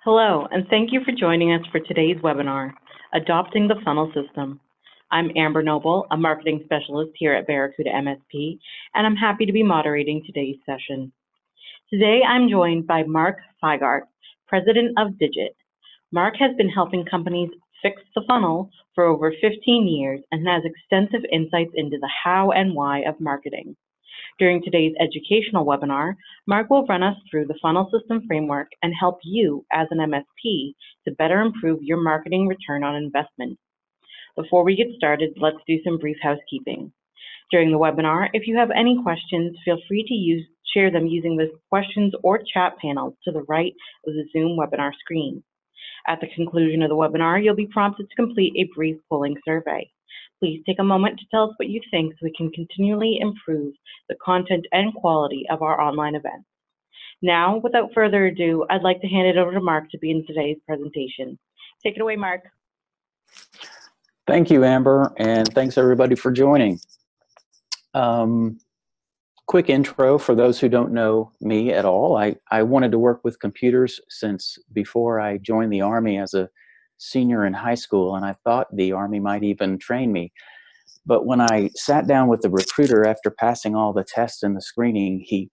Hello, and thank you for joining us for today's webinar, Adopting the Funnel System. I'm Amber Noble, a marketing specialist here at Barracuda MSP, and I'm happy to be moderating today's session. Today, I'm joined by Mark Figart, president of Digett. Mark has been helping companies fix the funnel for over 15 years and has extensive insights into the how and why of marketing. During today's educational webinar, Mark will run us through the funnel system framework and help you as an MSP to better improve your marketing return on investment. Before we get started, let's do some brief housekeeping. During the webinar, if you have any questions, feel free to share them using the questions or chat panels to the right of the Zoom webinar screen. At the conclusion of the webinar, you'll be prompted to complete a brief polling survey. Please take a moment to tell us what you think so we can continually improve the content and quality of our online events. Now, without further ado, I'd like to hand it over to Mark to begin today's presentation. Take it away, Mark. Thank you, Amber, and thanks everybody for joining. Quick intro for those who don't know me at all. I wanted to work with computers since before I joined the Army as a senior in high school, and I thought the Army might even train me. But when I sat down with the recruiter after passing all the tests and the screening, he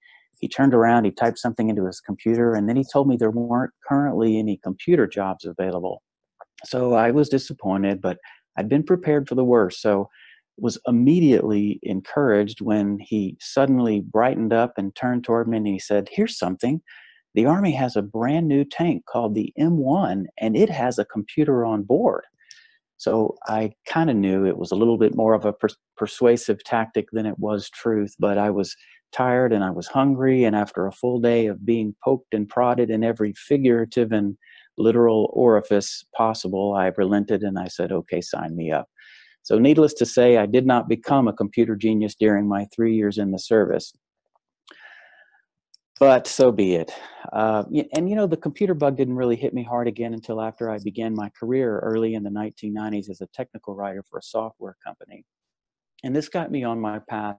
turned around, he typed something into his computer, and then he told me there weren't currently any computer jobs available. So I was disappointed, but I'd been prepared for the worst. So was immediately encouraged when he suddenly brightened up and turned toward me and he said, "Here's something. The Army has a brand new tank called the M1, and it has a computer on board." So I kind of knew it was a little bit more of a persuasive tactic than it was truth, but I was tired and I was hungry, and after a full day of being poked and prodded in every figurative and literal orifice possible, I relented and I said, "Okay, sign me up." So needless to say, I did not become a computer genius during my 3 years in the service. But so be it. And you know, the computer bug didn't really hit me hard again until after I began my career early in the 1990s as a technical writer for a software company. And this got me on my path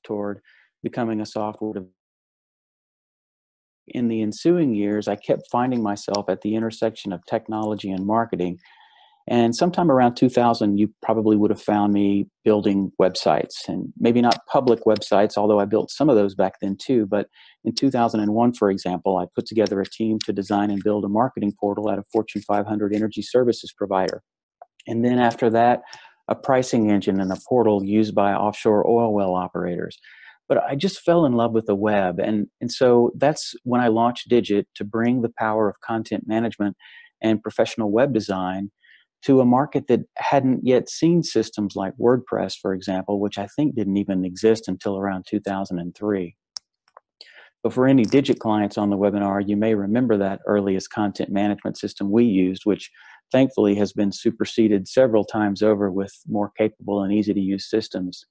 toward becoming a software developer. In the ensuing years, I kept finding myself at the intersection of technology and marketing. And sometime around 2000, you probably would have found me building websites, and maybe not public websites, although I built some of those back then too. But in 2001, for example, I put together a team to design and build a marketing portal at a Fortune 500 energy services provider. And then after that, a pricing engine and a portal used by offshore oil well operators. But I just fell in love with the web. And so that's when I launched Digett to bring the power of content management and professional web design to a market that hadn't yet seen systems like WordPress, for example, which I think didn't even exist until around 2003. But for any Digett clients on the webinar, you may remember that earliest content management system we used, which thankfully has been superseded several times over with more capable and easy to use systems.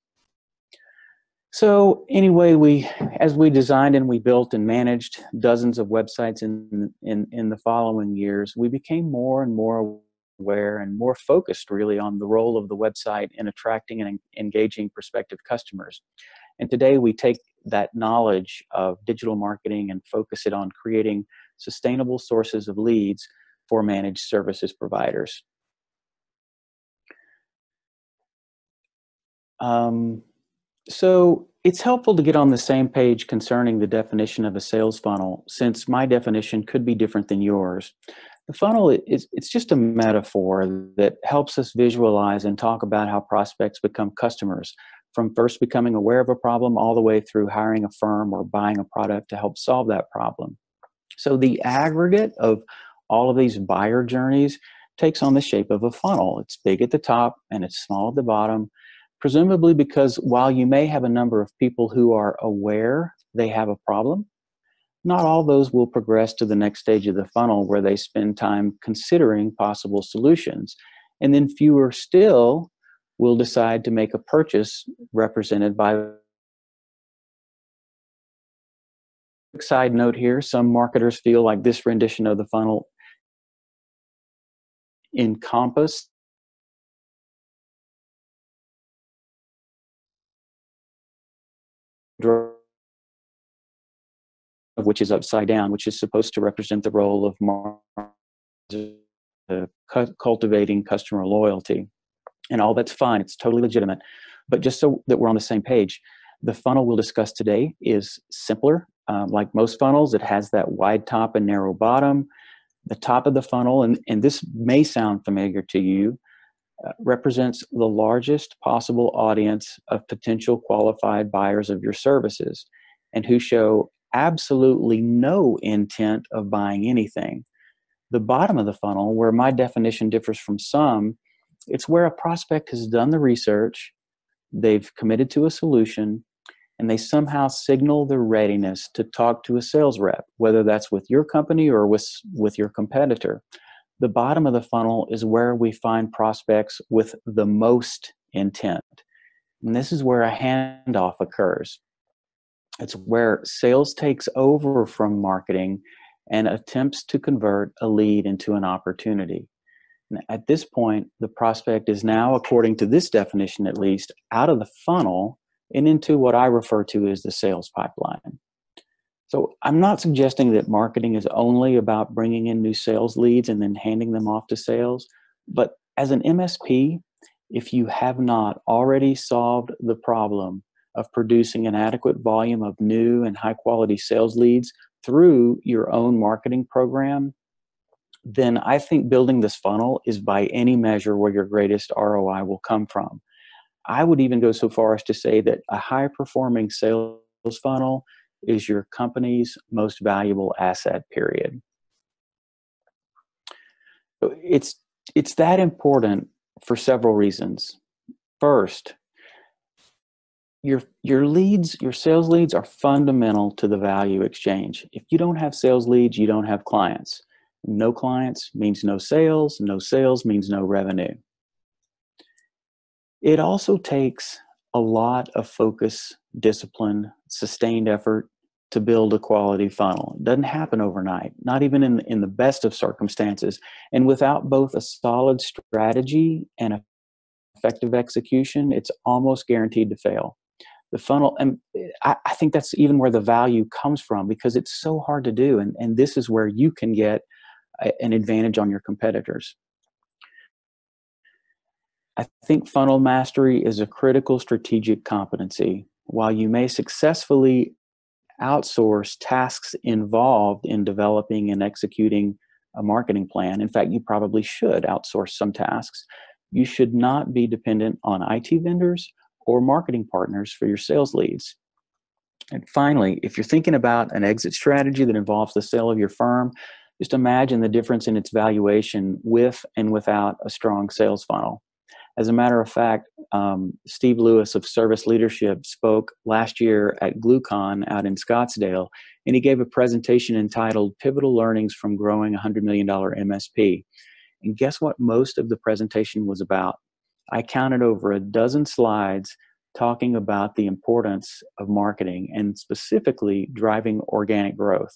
So anyway, as we designed and we built and managed dozens of websites in the following years, we became more and more aware and more focused really on the role of the website in attracting and engaging prospective customers. And today we take that knowledge of digital marketing and focus it on creating sustainable sources of leads for managed services providers. So it's helpful to get on the same page concerning the definition of a sales funnel, since my definition could be different than yours. The funnel it's just a metaphor that helps us visualize and talk about how prospects become customers, from first becoming aware of a problem all the way through hiring a firm or buying a product to help solve that problem. So the aggregate of all of these buyer journeys takes on the shape of a funnel. It's big at the top and it's small at the bottom, presumably because while you may have a number of people who are aware they have a problem, not all those will progress to the next stage of the funnel where they spend time considering possible solutions. And then fewer still will decide to make a purchase, represented by. Side note here, some marketers feel like this rendition of the funnel encompasses which is upside down, which is supposed to represent the role of cultivating customer loyalty. And all that's fine. It's totally legitimate. But just so that we're on the same page, the funnel we'll discuss today is simpler. Like most funnels, it has that wide top and narrow bottom. The top of the funnel, and this may sound familiar to you, represents the largest possible audience of potential qualified buyers of your services and who show absolutely no intent of buying anything. The bottom of the funnel, where my definition differs from some, it's where a prospect has done the research, they've committed to a solution, and they somehow signal their readiness to talk to a sales rep, whether that's with your company or with your competitor. The bottom of the funnel is where we find prospects with the most intent. And this is where a handoff occurs. It's where sales takes over from marketing and attempts to convert a lead into an opportunity. And at this point, the prospect is now, according to this definition at least, out of the funnel and into what I refer to as the sales pipeline. So I'm not suggesting that marketing is only about bringing in new sales leads and then handing them off to sales. But as an MSP, if you have not already solved the problem of producing an adequate volume of new and high quality sales leads through your own marketing program, then I think building this funnel is by any measure where your greatest ROI will come from. I would even go so far as to say that a high performing sales funnel is your company's most valuable asset, period. It's that important for several reasons. First, your leads, your sales leads are fundamental to the value exchange. If you don't have sales leads, you don't have clients. No clients means no sales means no revenue. It also takes a lot of focus, discipline, sustained effort to build a quality funnel. It doesn't happen overnight, not even in the best of circumstances. And without both a solid strategy and effective execution, it's almost guaranteed to fail. The funnel, and I think that's even where the value comes from, because it's so hard to do. And this is where you can get an advantage on your competitors. I think funnel mastery is a critical strategic competency. While you may successfully outsource tasks involved in developing and executing a marketing plan, in fact, you probably should outsource some tasks, you should not be dependent on IT vendors or marketing partners for your sales leads. And finally, if you're thinking about an exit strategy that involves the sale of your firm, just imagine the difference in its valuation with and without a strong sales funnel. As a matter of fact, Steve Lewis of Service Leadership spoke last year at GlueCon out in Scottsdale, and he gave a presentation entitled Pivotal Learnings from Growing a $100 Million MSP. And guess what most of the presentation was about? I counted over a dozen slides talking about the importance of marketing and specifically driving organic growth.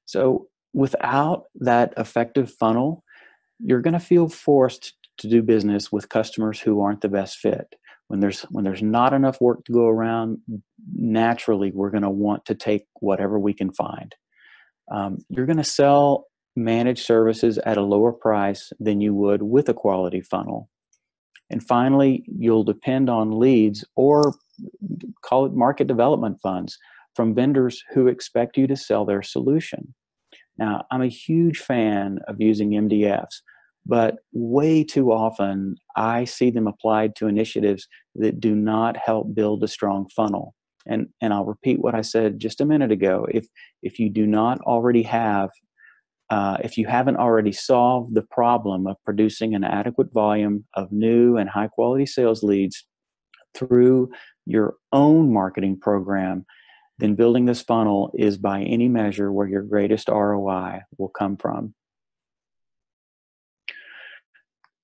So without that effective funnel, you're going to feel forced to do business with customers who aren't the best fit. When there's not enough work to go around, naturally we're going to want to take whatever we can find. You're going to sell managed services at a lower price than you would with a quality funnel. And finally, you'll depend on leads, or call it market development funds, from vendors who expect you to sell their solution. Now, I'm a huge fan of using MDFs, but way too often I see them applied to initiatives that do not help build a strong funnel. And I'll repeat what I said just a minute ago. If you do not already have, if you haven't already solved the problem of producing an adequate volume of new and high quality sales leads through your own marketing program, then building this funnel is by any measure where your greatest ROI will come from.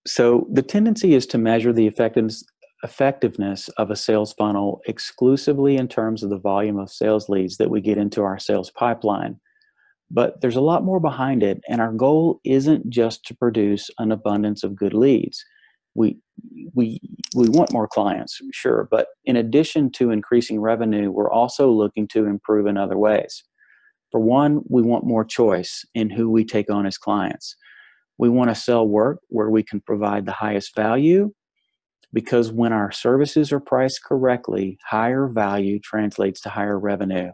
So the tendency is to measure the effectiveness of a sales funnel exclusively in terms of the volume of sales leads that we get into our sales pipeline. But there's a lot more behind it, and our goal isn't just to produce an abundance of good leads. We, we, we want more clients, sure, but in addition to increasing revenue, we're also looking to improve in other ways. For one, we want more choice in who we take on as clients. We want to sell work where we can provide the highest value, because when our services are priced correctly, higher value translates to higher revenue.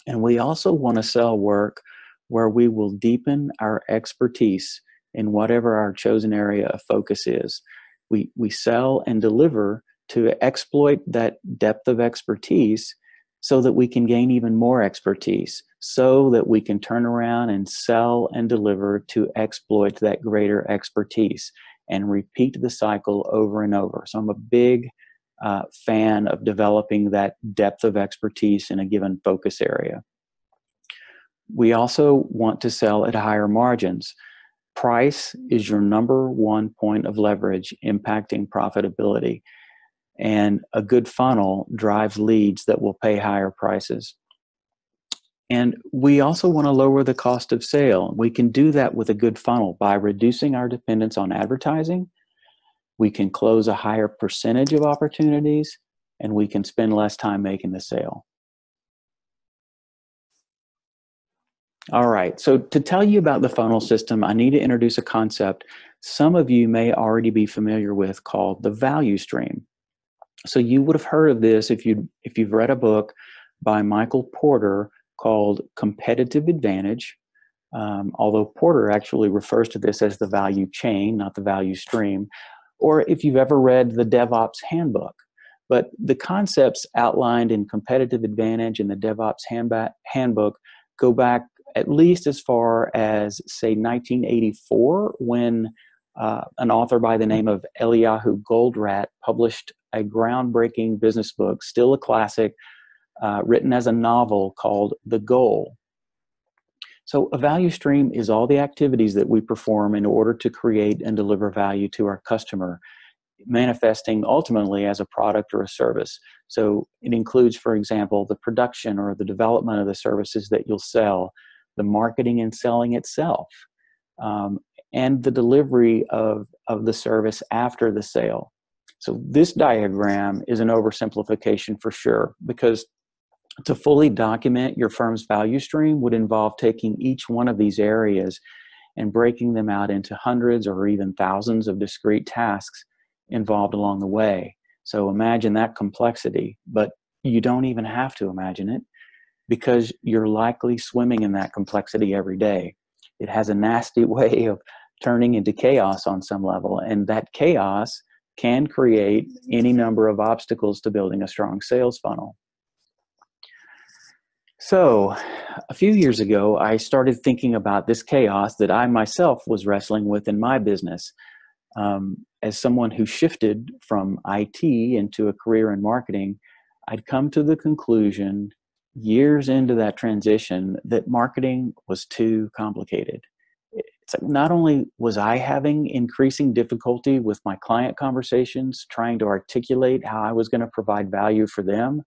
And we also want to sell work where we will deepen our expertise in whatever our chosen area of focus is. We sell and deliver to exploit that depth of expertise so that we can gain even more expertise, so that we can turn around and sell and deliver to exploit that greater expertise and repeat the cycle over and over. So I'm a big fan of developing that depth of expertise in a given focus area. We also want to sell at higher margins. Price is your number one point of leverage impacting profitability. And a good funnel drives leads that will pay higher prices. And we also want to lower the cost of sale. We can do that with a good funnel by reducing our dependence on advertising. We can close a higher percentage of opportunities, and we can spend less time making the sale. All right, so to tell you about the funnel system, I need to introduce a concept some of you may already be familiar with called the value stream. So you would have heard of this if you've read a book by Michael Porter called Competitive Advantage, although Porter actually refers to this as the value chain, not the value stream, or if you've ever read the DevOps Handbook. But the concepts outlined in Competitive Advantage and the DevOps Handbook go back at least as far as, say, 1984, when an author by the name of Eliyahu Goldratt published a groundbreaking business book, still a classic, written as a novel called The Goal. So a value stream is all the activities that we perform in order to create and deliver value to our customer, manifesting ultimately as a product or a service. So it includes, for example, the production or the development of the services that you'll sell, the marketing and selling itself, and the delivery of the service after the sale. So this diagram is an oversimplification for sure, because to fully document your firm's value stream would involve taking each one of these areas and breaking them out into hundreds or even thousands of discrete tasks involved along the way. So imagine that complexity, but you don't even have to imagine it, because you're likely swimming in that complexity every day. It has a nasty way of turning into chaos on some level, and that chaos can create any number of obstacles to building a strong sales funnel. So a few years ago, I started thinking about this chaos that I myself was wrestling with in my business. As someone who shifted from IT into a career in marketing, I'd come to the conclusion years into that transition that marketing was too complicated. It's like not only was I having increasing difficulty with my client conversations, trying to articulate how I was going to provide value for them,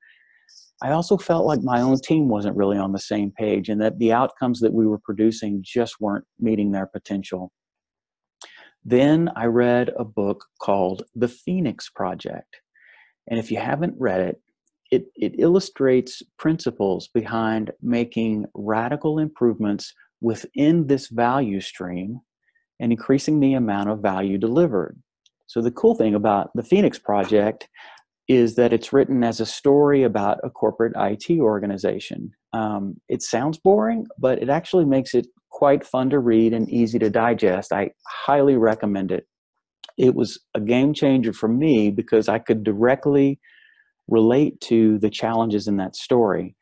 I also felt like my own team wasn't really on the same page, and that the outcomes that we were producing just weren't meeting their potential. Then I read a book called The Phoenix Project. And if you haven't read it, it illustrates principles behind making radical improvements within this value stream and increasing the amount of value delivered. So the cool thing about the Phoenix Project is that it's written as a story about a corporate IT organization. It sounds boring, but it actually makes it quite fun to read and easy to digest. I highly recommend it. It was a game changer for me because I could directly relate to the challenges in that story.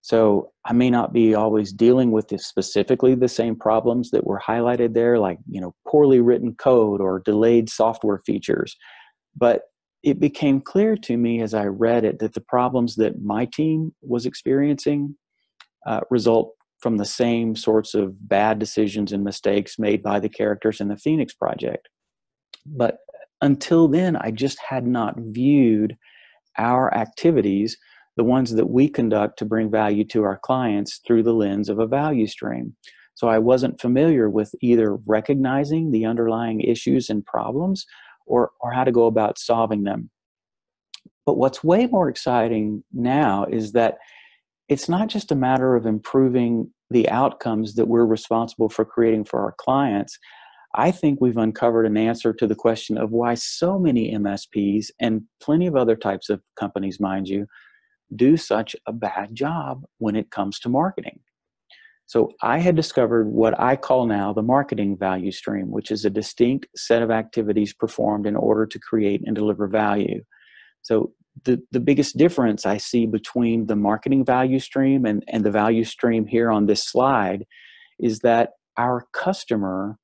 So I may not be always dealing with specifically the same problems that were highlighted there, like, poorly written code or delayed software features. But it became clear to me as I read it that the problems that my team was experiencing result from the same sorts of bad decisions and mistakes made by the characters in the Phoenix Project. But until then, I just had not viewed our activities, the ones that we conduct to bring value to our clients, through the lens of a value stream. So I wasn't familiar with either recognizing the underlying issues and problems or how to go about solving them. But what's way more exciting now is that it's not just a matter of improving the outcomes that we're responsible for creating for our clients. I think we've uncovered an answer to the question of why so many MSPs and plenty of other types of companies, mind you, do such a bad job when it comes to marketing. So I had discovered what I call now the marketing value stream, which is a distinct set of activities performed in order to create and deliver value. So the biggest difference I see between the marketing value stream and the value stream here on this slide is that our customer,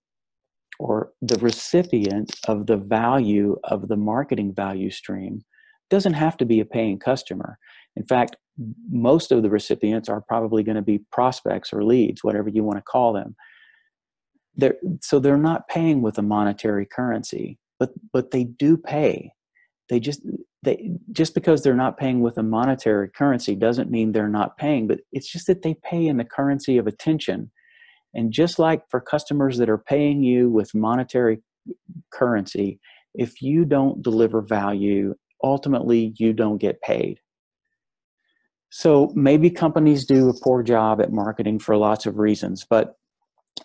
or the recipient of the value of the marketing value stream, doesn't have to be a paying customer. In fact, most of the recipients are probably going to be prospects or leads, whatever you want to call them. So they're not paying with a monetary currency, but they do pay. Just because they're not paying with a monetary currency doesn't mean they're not paying, but it's just that they pay in the currency of attention. And just like for customers that are paying you with monetary currency, if you don't deliver value, ultimately you don't get paid. So maybe companies do a poor job at marketing for lots of reasons, but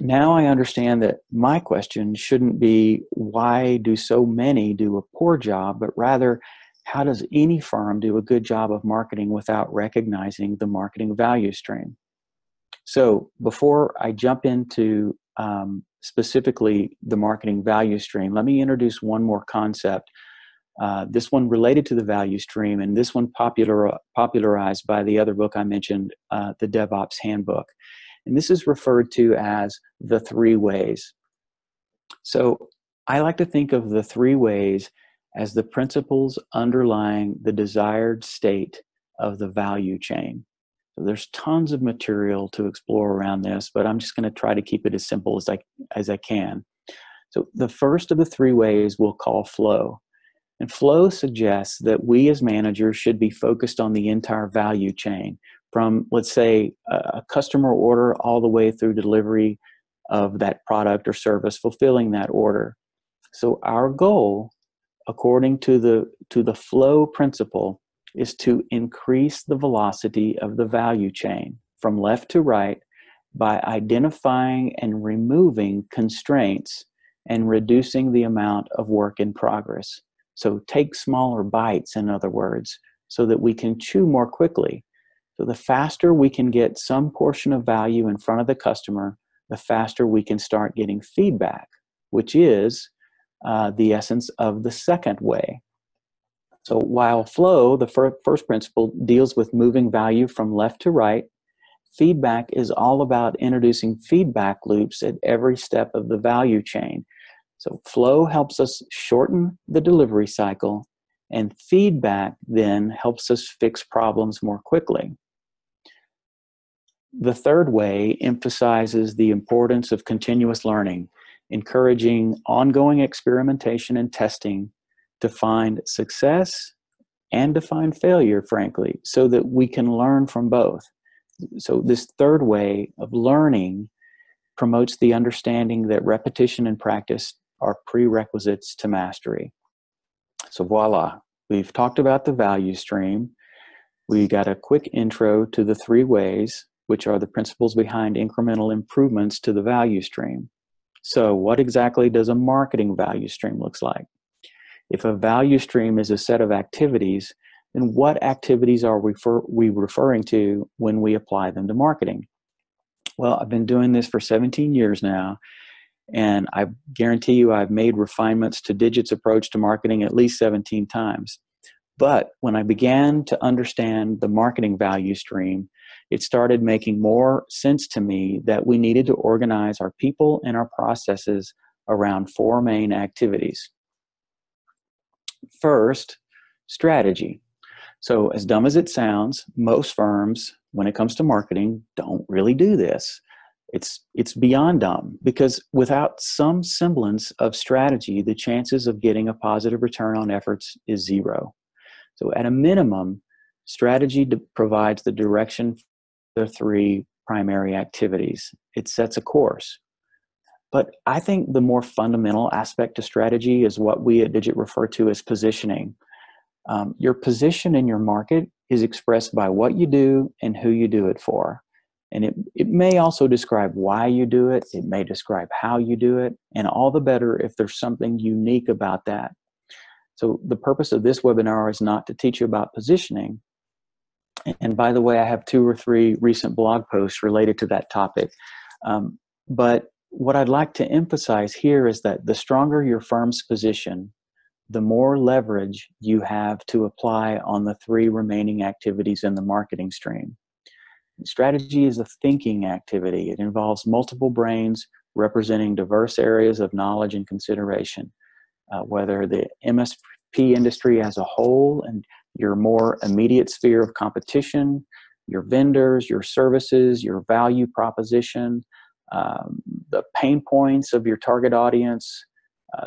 now I understand that my question shouldn't be why do so many do a poor job, but rather how does any firm do a good job of marketing without recognizing the marketing value stream? So before I jump into specifically the marketing value stream, let me introduce one more concept. This one related to the value stream, and this one popularized by the other book I mentioned, the DevOps Handbook. And this is referred to as the 3 ways. So I like to think of the 3 ways as the principles underlying the desired state of the value chain. So there's tons of material to explore around this, but I'm just going to try to keep it as simple as I can. So the first of the 3 ways we'll call flow. And flow suggests that we as managers should be focused on the entire value chain, from, let's say, a customer order all the way through delivery of that product or service, fulfilling that order. So our goal, according to the flow principle, is to increase the velocity of the value chain from left to right by identifying and removing constraints and reducing the amount of work in progress. So take smaller bites, in other words, so that we can chew more quickly. So the faster we can get some portion of value in front of the customer, the faster we can start getting feedback, which is the essence of the second way. So while flow, the first principle, deals with moving value from left to right, feedback is all about introducing feedback loops at every step of the value chain. So flow helps us shorten the delivery cycle, and feedback then helps us fix problems more quickly. The third way emphasizes the importance of continuous learning, encouraging ongoing experimentation and testing to find success and to find failure, frankly, so that we can learn from both. So this third way of learning promotes the understanding that repetition and practice are prerequisites to mastery. So voila, we've talked about the value stream. We got a quick intro to the 3 ways, which are the principles behind incremental improvements to the value stream. So what exactly does a marketing value stream look like? If a value stream is a set of activities, then what activities are we referring to when we apply them to marketing? Well, I've been doing this for 17 years now, and I guarantee you I've made refinements to Digett's approach to marketing at least 17 times. But when I began to understand the marketing value stream, it started making more sense to me that we needed to organize our people and our processes around 4 main activities. First, strategy. So as dumb as it sounds, most firms, when it comes to marketing, don't really do this. It's beyond dumb, because without some semblance of strategy, the chances of getting a positive return on efforts is 0. So at a minimum, strategy provides the direction for the 3 primary activities. It sets a course. But I think the more fundamental aspect to strategy is what we at Digett refer to as positioning. Your position in your market is expressed by what you do and who you do it for. And it may also describe why you do it. It may describe how you do it. And all the better if there's something unique about that. So the purpose of this webinar is not to teach you about positioning. And by the way, I have 2 or 3 recent blog posts related to that topic. But what I'd like to emphasize here is that the stronger your firm's position, the more leverage you have to apply on the 3 remaining activities in the marketing stream. Strategy is a thinking activity. It involves multiple brains representing diverse areas of knowledge and consideration, whether the MSP industry as a whole and your more immediate sphere of competition, your vendors, your services, your value proposition, the pain points of your target audience,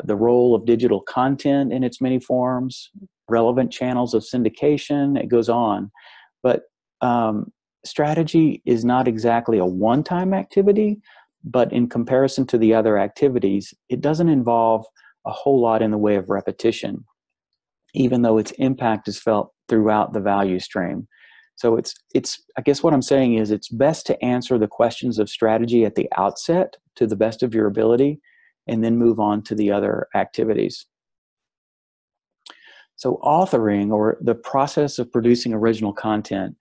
the role of digital content in its many forms, relevant channels of syndication, it goes on. But strategy is not exactly a one-time activity, but in comparison to the other activities, it doesn't involve a whole lot in the way of repetition, even though its impact is felt throughout the value stream. So it's I guess what I'm saying is it's best to answer the questions of strategy at the outset to the best of your ability, and then move on to the other activities. So authoring, or the process of producing original content,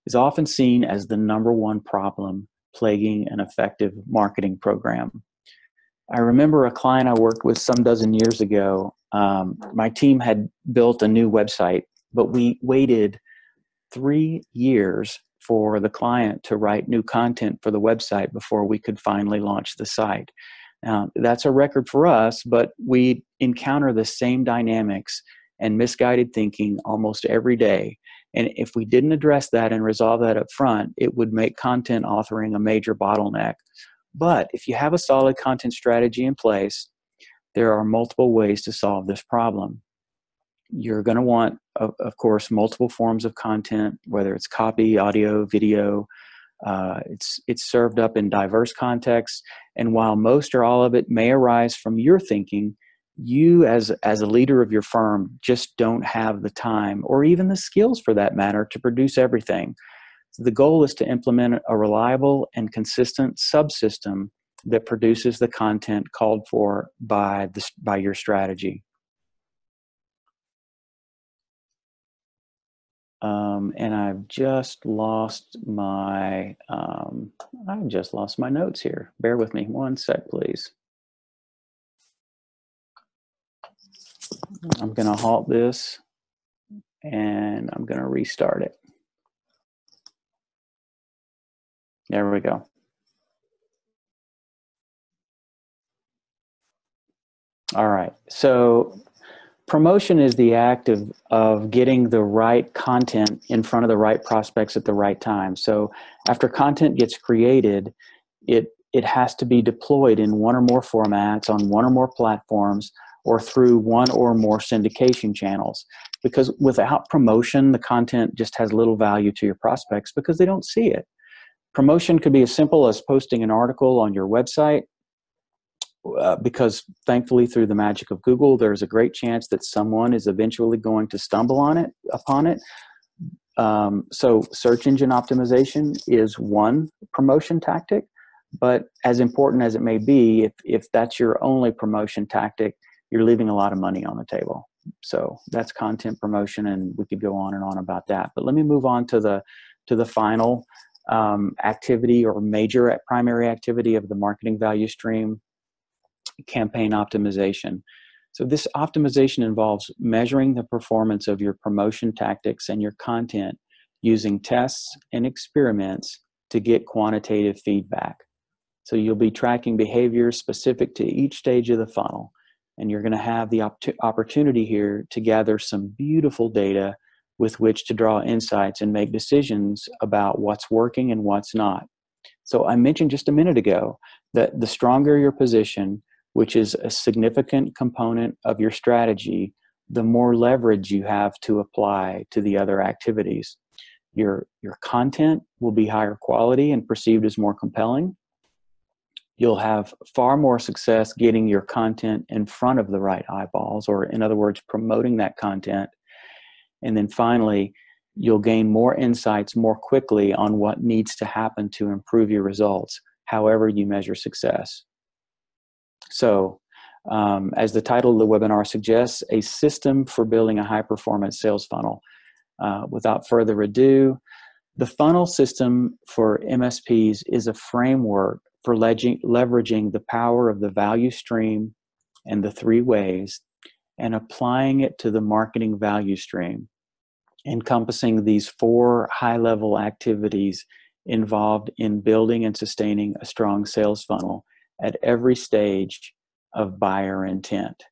is often seen as the #1 problem plaguing an effective marketing program. I remember a client I worked with some dozen years ago. My team had built a new website, but we waited 3 years for the client to write new content for the website before we could finally launch the site. Now, that's a record for us, but we encounter the same dynamics and misguided thinking almost every day. And if we didn't address that and resolve that up front, it would make content authoring a major bottleneck. But if you have a solid content strategy in place, there are multiple ways to solve this problem. You're going to want, of course, multiple forms of content, whether it's copy, audio, video. It's served up in diverse contexts. And while most or all of it may arise from your thinking, you as a leader of your firm just don't have the time, or even the skills for that matter, to produce everything. So the goal is to implement a reliable and consistent subsystem that produces the content called for by your strategy. And I've just lost my notes here. Bear with me 1 sec, please. I'm going to halt this and I'm going to restart it. There we go. All right. So promotion is the act of getting the right content in front of the right prospects at the right time. So after content gets created, it has to be deployed in 1 or more formats on 1 or more platforms, or through 1 or more syndication channels. Because without promotion, the content just has little value to your prospects because they don't see it. Promotion could be as simple as posting an article on your website, because thankfully through the magic of Google, there's a great chance that someone is eventually going to stumble upon it. So search engine optimization is one promotion tactic, but as important as it may be, if that's your only promotion tactic, you're leaving a lot of money on the table. So that's content promotion, and we could go on and on about that. But let me move on to the final activity, or major primary activity of the marketing value stream: campaign optimization. So this optimization involves measuring the performance of your promotion tactics and your content using tests and experiments to get quantitative feedback. So you'll be tracking behaviors specific to each stage of the funnel, and you're going to have the opportunity here to gather some beautiful data with which to draw insights and make decisions about what's working and what's not. So I mentioned just a minute ago that the stronger your position, which is a significant component of your strategy, the more leverage you have to apply to the other activities. Your content will be higher quality and perceived as more compelling. You'll have far more success getting your content in front of the right eyeballs, or in other words, promoting that content. And then finally, you'll gain more insights more quickly on what needs to happen to improve your results, however you measure success. So, as the title of the webinar suggests, a system for building a high-performance sales funnel. Without further ado, the funnel system for MSPs is a framework for leveraging the power of the value stream and the 3 ways and applying it to the marketing value stream, encompassing these 4 high-level activities involved in building and sustaining a strong sales funnel at every stage of buyer intent.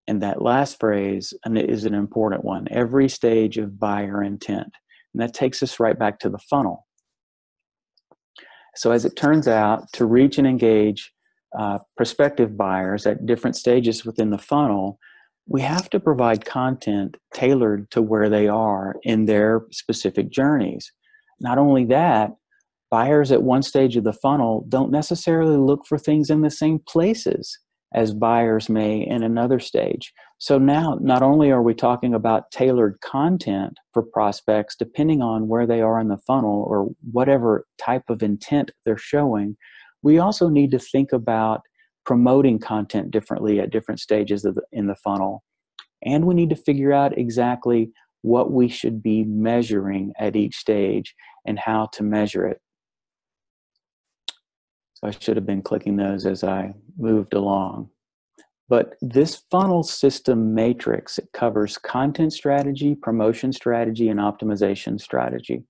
And that last phrase is an important one, every stage of buyer intent. And that takes us right back to the funnel. So as it turns out, to reach and engage prospective buyers at different stages within the funnel, we have to provide content tailored to where they are in their specific journeys. Not only that, buyers at one stage of the funnel don't necessarily look for things in the same places as buyers may in another stage. So now, not only are we talking about tailored content for prospects, depending on where they are in the funnel or whatever type of intent they're showing, we also need to think about promoting content differently at different stages in the funnel. And we need to figure out exactly what we should be measuring at each stage and how to measure it. So I should have been clicking those as I moved along. But this funnel system matrix, it covers content strategy, promotion strategy, and optimization strategy.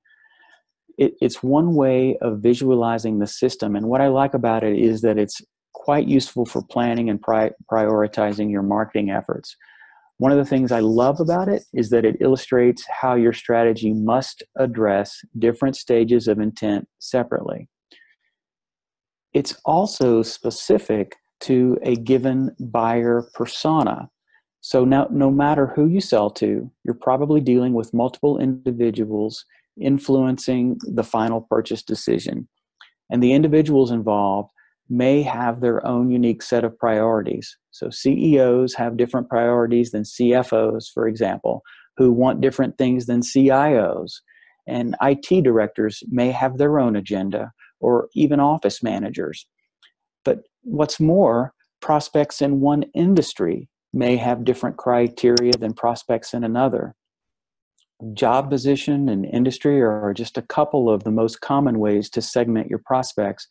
It's one way of visualizing the system. And what I like about it is that it's quite useful for planning and prioritizing your marketing efforts. One of the things I love about it is that it illustrates how your strategy must address different stages of intent separately. It's also specific to a given buyer persona. So now, no matter who you sell to, you're probably dealing with multiple individuals influencing the final purchase decision. And the individuals involved may have their own unique set of priorities. So CEOs have different priorities than CFOs, for example, who want different things than CIOs. And IT directors may have their own agenda, or even office managers. But what's more, prospects in one industry may have different criteria than prospects in another. Job position and industry are just a couple of the most common ways to segment your prospects,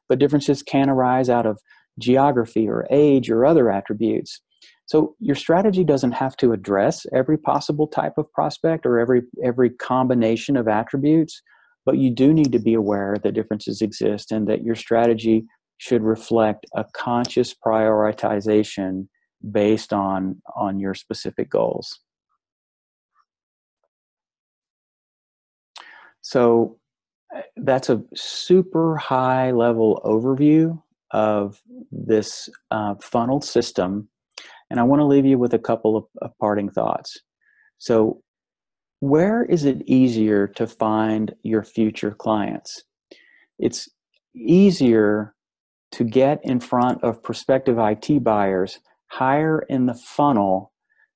but differences can arise out of geography or age or other attributes. So your strategy doesn't have to address every possible type of prospect or every combination of attributes, but you do need to be aware that differences exist and that your strategy should reflect a conscious prioritization based on your specific goals. So that's a super high level overview of this funnel system. And I want to leave you with a couple of parting thoughts. So where is it easier to find your future clients? It's easier to get in front of prospective IT buyers higher in the funnel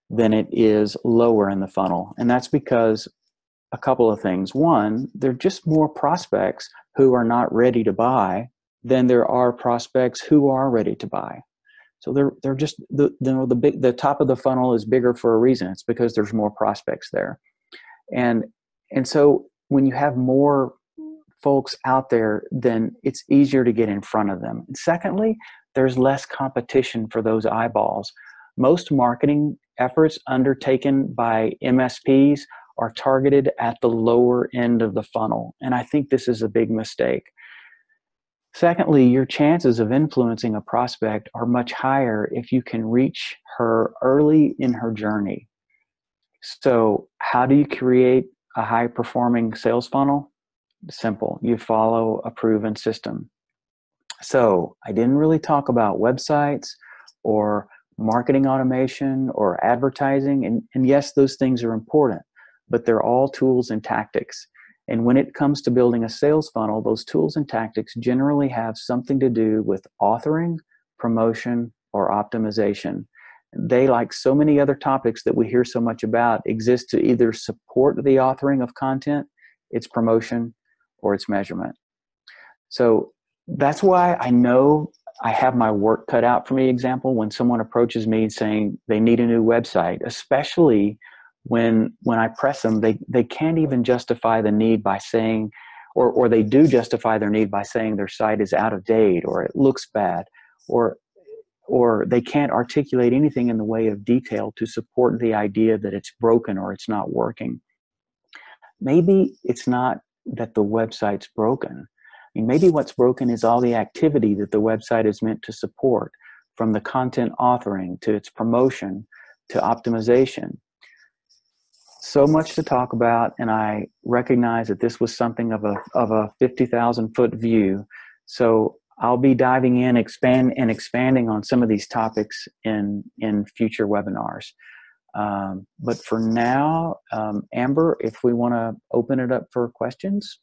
than it is lower in the funnel. And that's because a couple of things. One, there are just more prospects who are not ready to buy than there are prospects who are ready to buy. So they're just the top of the funnel is bigger for a reason. It's because there's more prospects there. And so when you have more folks out there, then it's easier to get in front of them. And secondly, there's less competition for those eyeballs. Most marketing efforts undertaken by MSPs are targeted at the lower end of the funnel. And I think this is a big mistake. Secondly, your chances of influencing a prospect are much higher if you can reach her early in her journey. So how do you create a high-performing sales funnel? Simple. You follow a proven system. So I didn't really talk about websites or marketing automation or advertising. And yes, those things are important, but they're all tools and tactics. And when it comes to building a sales funnel, those tools and tactics generally have something to do with authoring, promotion, or optimization. They, like so many other topics that we hear so much about, exist to either support the authoring of content, its promotion, or its measurement. So that's why I know I have my work cut out for me, example, when someone approaches me saying they need a new website, especially when I press them, they can't even justify the need by saying, or they do justify their need by saying their site is out of date, or it looks bad, or they can't articulate anything in the way of detail to support the idea that it's broken or it's not working. Maybe it's not that the website's broken. I mean, maybe what's broken is all the activity that the website is meant to support, from the content authoring to its promotion to optimization. So much to talk about, and I recognize that this was something of a 50,000-foot view. So I'll be diving in, expanding on some of these topics in future webinars. But for now, Amber, if we want to open it up for questions.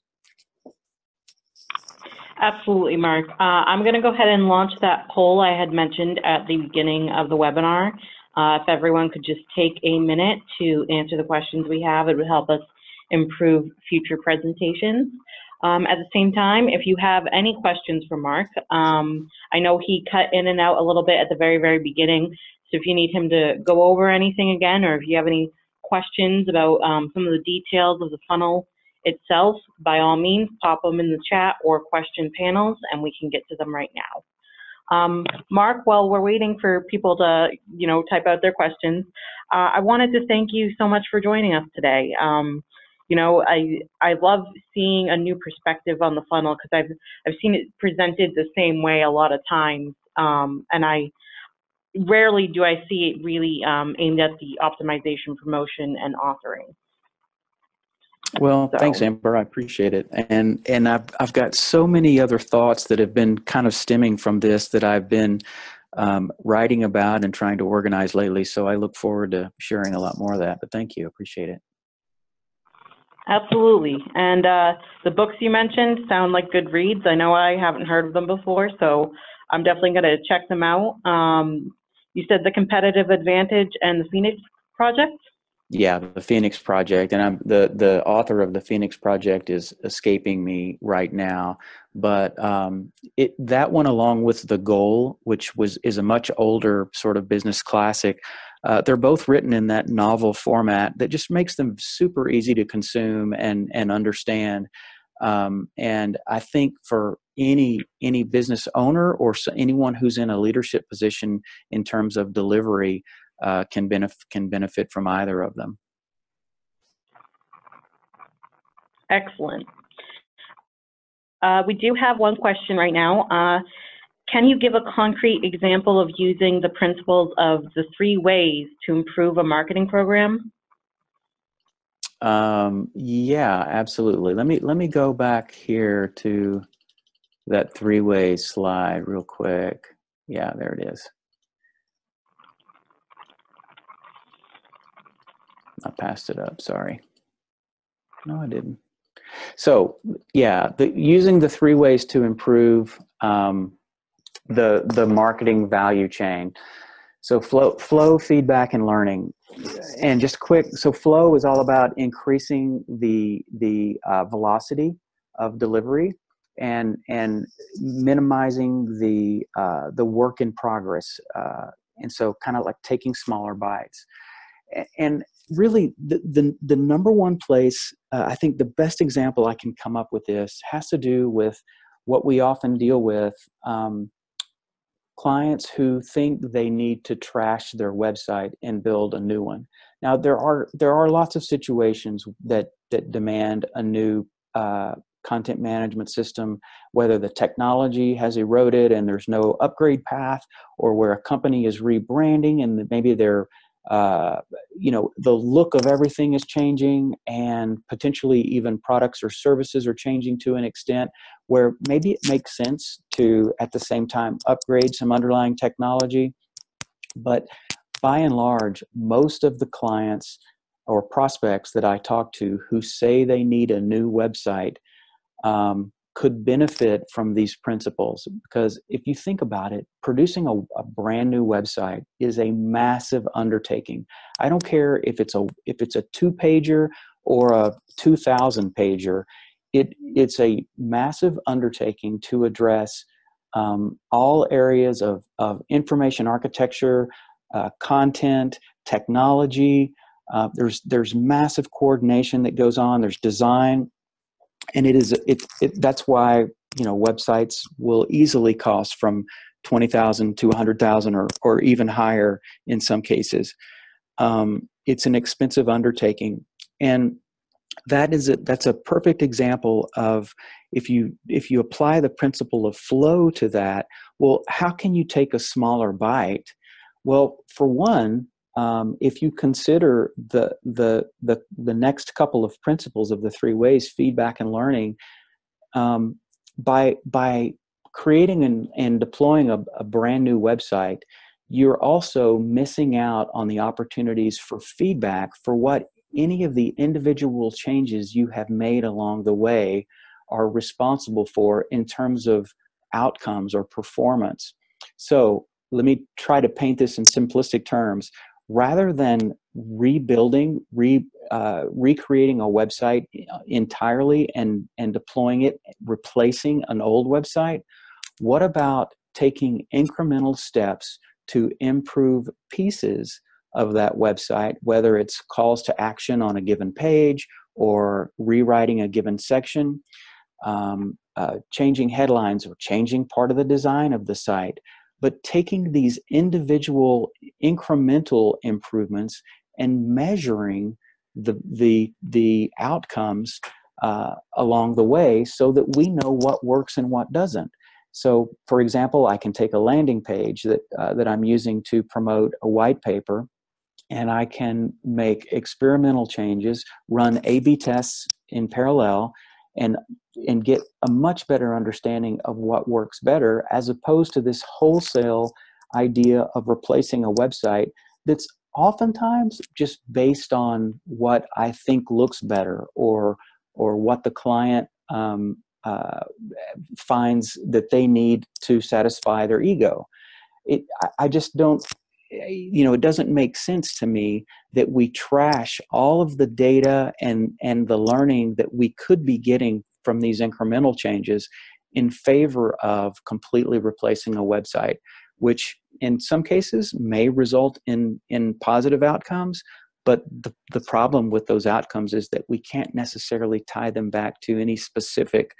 Absolutely, Mark. I'm going to go ahead and launch that poll I had mentioned at the beginning of the webinar. If everyone could just take a minute to answer the questions we have, it would help us improve future presentations. At the same time, if you have any questions for Mark, I know he cut in and out a little bit at the very, very beginning. So if you need him to go over anything again, or if you have any questions about some of the details of the funnel itself, by all means, pop them in the chat or question panels, and we can get to them right now. Mark, while we're waiting for people to, type out their questions, I wanted to thank you so much for joining us today. I love seeing a new perspective on the funnel, because I've seen it presented the same way a lot of times, and I rarely do I see it really aimed at the optimization, promotion, and authoring. Well, thanks, Amber. I appreciate it. And I've got so many other thoughts that have been kind of stemming from this that I've been writing about and trying to organize lately. So I look forward to sharing a lot more of that. But thank you. Appreciate it. Absolutely. And the books you mentioned sound like good reads. I know I haven't heard of them before, so I'm definitely going to check them out. You said The Competitive Advantage and The Phoenix Project? Yeah, The Phoenix Project, and the author of The Phoenix Project is escaping me right now. But that one, along with The Goal, which is a much older sort of business classic, they're both written in that novel format that just makes them super easy to consume and understand. And I think for any business owner or anyone who's in a leadership position in terms of delivery, can benefit from either of them. Excellent. We do have one question right now. Can you give a concrete example of using the principles of the 3 ways to improve a marketing program? Yeah, absolutely. Let me go back here to that 3-way slide real quick. Yeah, there it is. I passed it up, sorry. No, I didn't. So yeah, using the 3 ways to improve the marketing value chain. So flow, feedback, and learning. And just quick, so flow is all about increasing the velocity of delivery and minimizing the work in progress. And so kind of like taking smaller bites. And really, the number one place, I think the best example I can come up with this has to do with what we often deal with, clients who think they need to trash their website and build a new one. Now, there are lots of situations that demand a new content management system, whether the technology has eroded and there's no upgrade path, or where a company is rebranding and maybe they're the look of everything is changing, and potentially even products or services are changing to an extent where maybe it makes sense to, at the same time, upgrade some underlying technology. But by and large, most of the clients or prospects that I talk to who say they need a new website could benefit from these principles. Because if you think about it, producing a brand new website is a massive undertaking. I don't care if it's a 2-pager or a 2,000 pager. It's a massive undertaking to address all areas of information architecture, content, technology. There's massive coordination that goes on. There's design. And that's why, websites will easily cost from $20,000 to $100,000 or even higher in some cases. It's an expensive undertaking, and that's a perfect example of if you apply the principle of flow to that. Well, how can you take a smaller bite? Well, for one, if you consider the next couple of principles of the 3 ways, feedback and learning, by creating and deploying a brand new website, you're also missing out on the opportunities for feedback for what any of the individual changes you have made along the way are responsible for in terms of outcomes or performance. So let me try to paint this in simplistic terms. Rather than recreating a website entirely and deploying it, replacing an old website, what about taking incremental steps to improve pieces of that website, whether it's calls to action on a given page or rewriting a given section, changing headlines or changing part of the design of the site, but taking these individual incremental improvements and measuring the outcomes along the way so that we know what works and what doesn't. So, for example, I can take a landing page that I'm using to promote a white paper, and I can make experimental changes, run A/B tests in parallel, and get a much better understanding of what works better, as opposed to this wholesale idea of replacing a website that's oftentimes just based on what I think looks better or what the client finds that they need to satisfy their ego. I just don't, it doesn't make sense to me that we trash all of the data and the learning that we could be getting from these incremental changes in favor of completely replacing a website, which in some cases may result in positive outcomes. But the problem with those outcomes is that we can't necessarily tie them back to any specific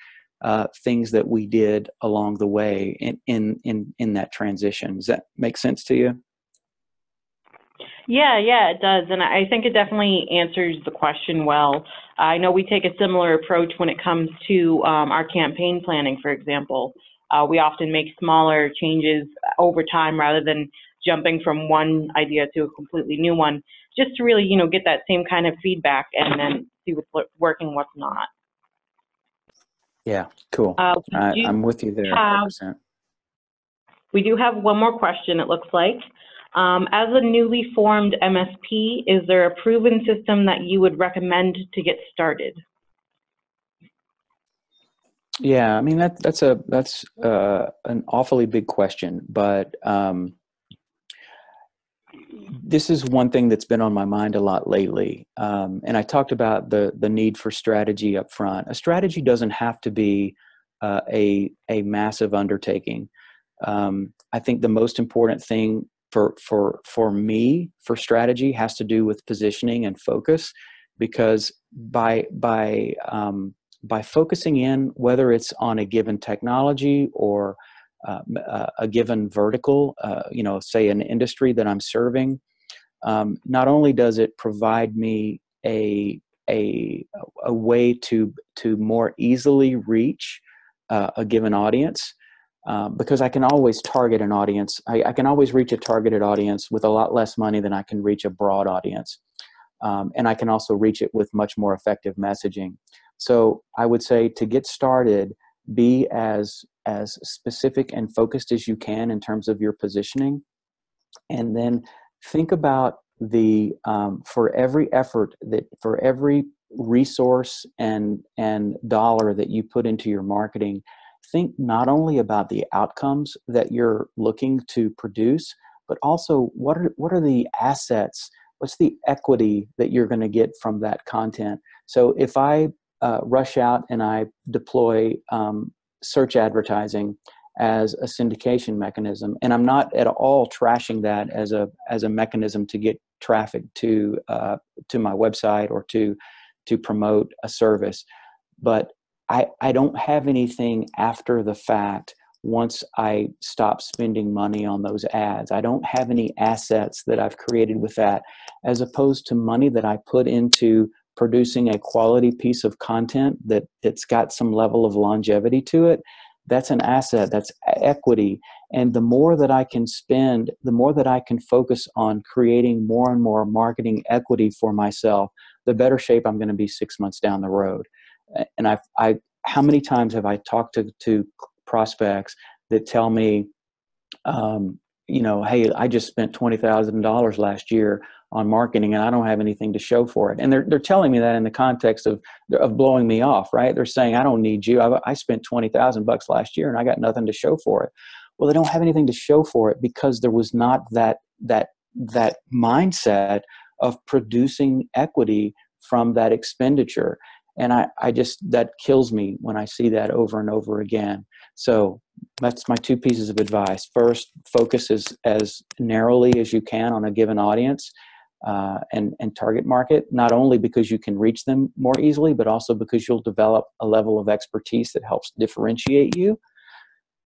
things that we did along the way in that transition. Does that make sense to you? Yeah, it does. And I think it definitely answers the question well. I know we take a similar approach when it comes to our campaign planning, for example. We often make smaller changes over time rather than jumping from one idea to a completely new one, just to really, get that same kind of feedback and then see what's working, what's not. Yeah, cool. I'm with you there, 100%. We do have one more question, it looks like. As a newly formed MSP, is there a proven system that you would recommend to get started? Yeah, I mean that's an awfully big question, but this is one thing that's been on my mind a lot lately. And I talked about the need for strategy up front. A strategy doesn't have to be a massive undertaking. I think the most important thing for me for strategy has to do with positioning and focus, because by focusing in, whether it's on a given technology or a given vertical, say an industry that I'm serving, not only does it provide me a way to more easily reach a given audience, because I can always target an audience. I can always reach a targeted audience with a lot less money than I can reach a broad audience. And I can also reach it with much more effective messaging. So I would say, to get started, be as specific and focused as you can in terms of your positioning. And then think about for every effort for every resource and dollar that you put into your marketing, think not only about the outcomes that you're looking to produce, but also what are the assets, what's the equity that you're going to get from that content. So if I rush out and I deploy search advertising as a syndication mechanism, and I'm not at all trashing that as a mechanism to get traffic to my website or to promote a service, but I don't have anything after the fact. Once I stop spending money on those ads, I don't have any assets that I've created with that, as opposed to money that I put into producing a quality piece of content that's got some level of longevity to it. That's an asset, that's equity. And the more that I can spend, the more that I can focus on creating more and more marketing equity for myself, the better shape I'm going to be 6 months down the road. And how many times have I talked to prospects that tell me, hey, I just spent $20,000 last year on marketing and I don't have anything to show for it. And they're telling me that in the context of blowing me off, right? They're saying, I don't need you. I spent $20,000 last year and I got nothing to show for it. Well, they don't have anything to show for it because there was not that mindset of producing equity from that expenditure. And that kills me when I see that over and over again. So that's my two pieces of advice. First, focus as narrowly as you can on a given audience and target market, not only because you can reach them more easily, but also because you'll develop a level of expertise that helps differentiate you.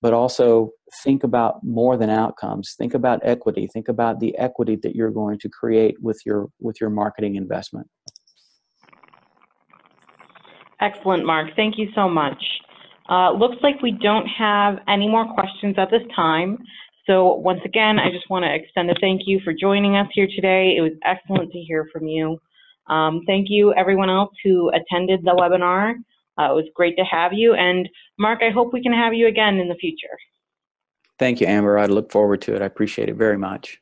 But also think about more than outcomes. Think about equity. Think about the equity that you're going to create with your marketing investment. Excellent, Mark. Thank you so much. Looks like we don't have any more questions at this time. So once again, I just want to extend a thank you for joining us here today. It was excellent to hear from you. Thank you, everyone else who attended the webinar. It was great to have you. And Mark, I hope we can have you again in the future. Thank you, Amber. I look forward to it. I appreciate it very much.